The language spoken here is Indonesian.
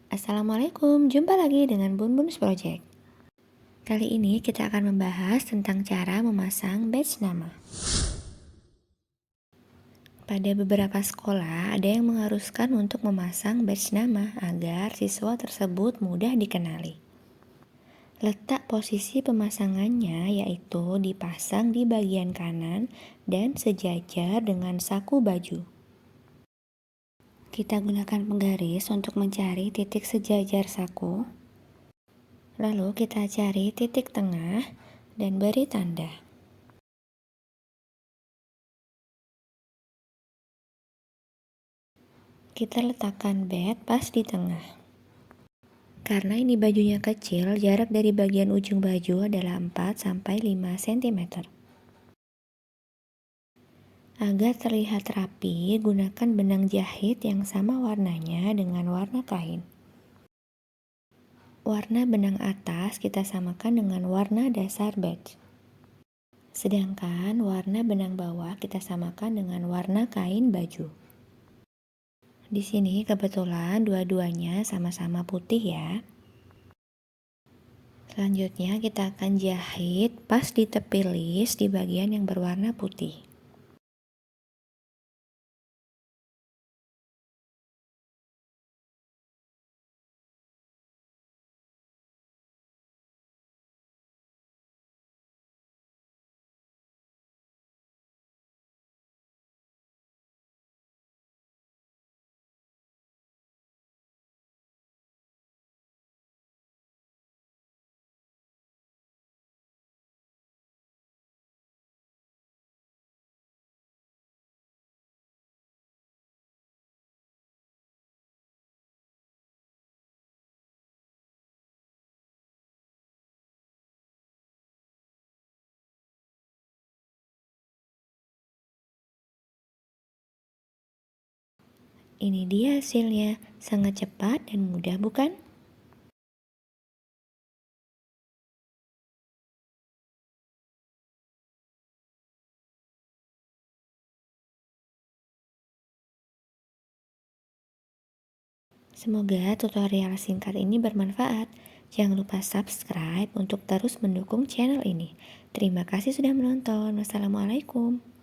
Assalamualaikum, jumpa lagi dengan Bun Bun's Project. Kali ini kita akan membahas tentang cara memasang badge nama. Pada beberapa sekolah, ada yang mengharuskan untuk memasang badge nama agar siswa tersebut mudah dikenali. Letak posisi pemasangannya yaitu dipasang di bagian kanan dan sejajar dengan saku baju. Kita gunakan penggaris untuk mencari titik sejajar saku. Lalu kita cari titik tengah dan beri tanda. Kita letakkan badge pas di tengah. Karena ini bajunya kecil, jarak dari bagian ujung baju adalah 4-5 cm. Agar terlihat rapi, gunakan benang jahit yang sama warnanya dengan warna kain. Warna benang atas kita samakan dengan warna dasar badge. Sedangkan warna benang bawah kita samakan dengan warna kain baju. Di sini kebetulan dua-duanya sama-sama putih ya. Selanjutnya kita akan jahit pas di tepi list di bagian yang berwarna putih. Ini dia hasilnya, sangat cepat dan mudah bukan? Semoga tutorial singkat ini bermanfaat. Jangan lupa subscribe untuk terus mendukung channel ini. Terima kasih sudah menonton. Wassalamualaikum.